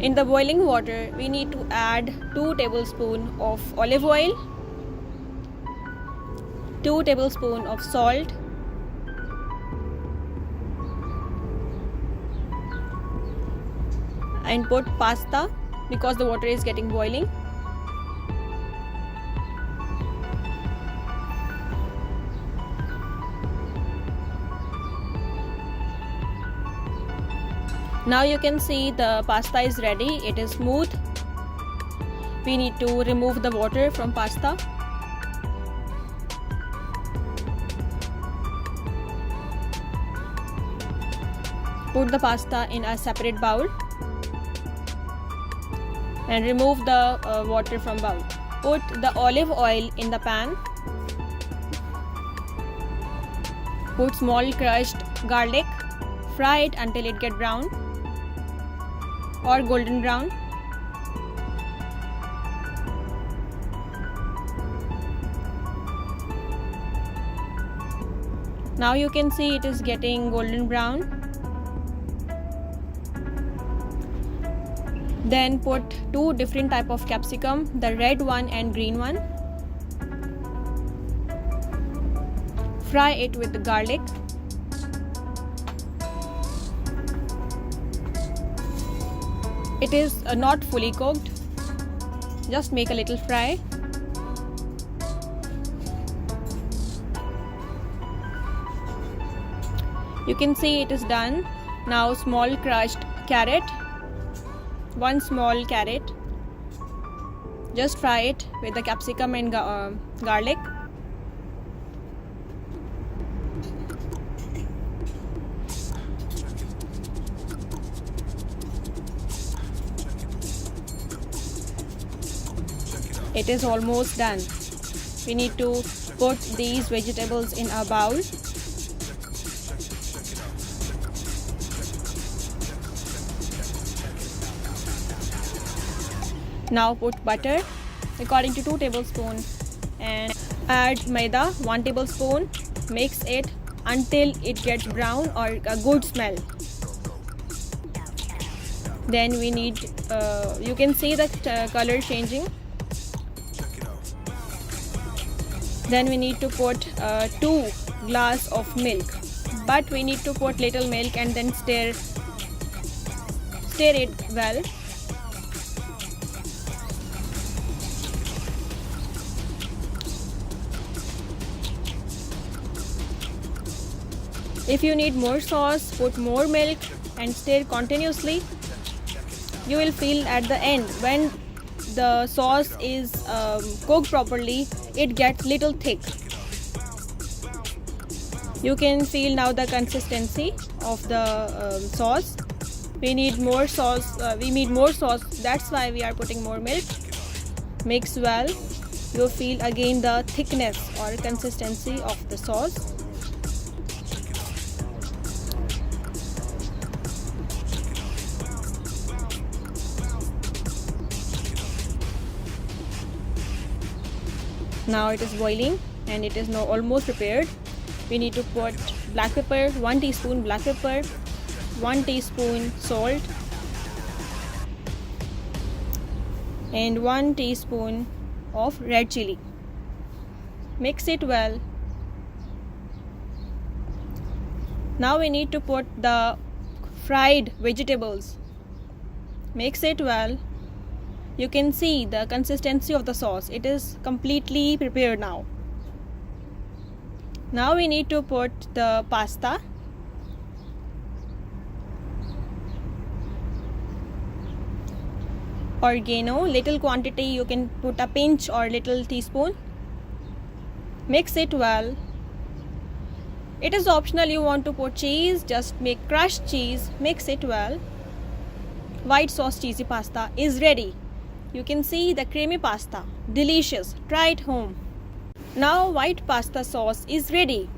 In the boiling water, we need to add 2 tablespoons of olive oil, 2 tablespoons of salt, and put pasta because the water is getting boiling. Now you can see the pasta is ready. It is smooth. We need to remove the water from pasta. Put the pasta in a separate bowl and remove the water from bowl. Put the olive oil in the pan. Put small crushed garlic. Fry it until it gets brown or golden brown. Now you can see it is getting golden brown. Then put 2 different type of capsicum, the red one and green one. Fry it with the garlic. It is not fully cooked. Just make a little fry. You can see it is done. Now small crushed carrot. 1 small carrot. Just fry it with the capsicum and garlic. It is almost done. We need to put these vegetables in a bowl. Now put butter according to 2 tablespoons and add maida 1 tablespoon. Mix it until it gets brown or a good smell. Then we need, you can see the color changing. Then we need to put 2 glass of milk, but we need to put little milk and then stir it well. If you need more sauce, put more milk and stir continuously. You will feel at the end when the sauce is cooked properly, it gets little thick. You can feel now the consistency of the sauce. We need more sauce. That's why we are putting more milk. Mix well. You feel again the thickness or consistency of the sauce. Now it is boiling and it is now almost prepared. We need to put black pepper, 1 teaspoon black pepper, 1 teaspoon salt and 1 teaspoon of red chili. Mix it well. Now we need to put the fried vegetables. Mix it well. You can see the consistency of the sauce. It is completely prepared now. Now we need to put the pasta. Oregano, little quantity, you can put a pinch or little teaspoon. Mix it well. It is optional, you want to put cheese, just make crushed cheese. Mix it well. White sauce cheesy pasta is ready. You can see the creamy pasta. Delicious. Try it home. Now white pasta sauce is ready.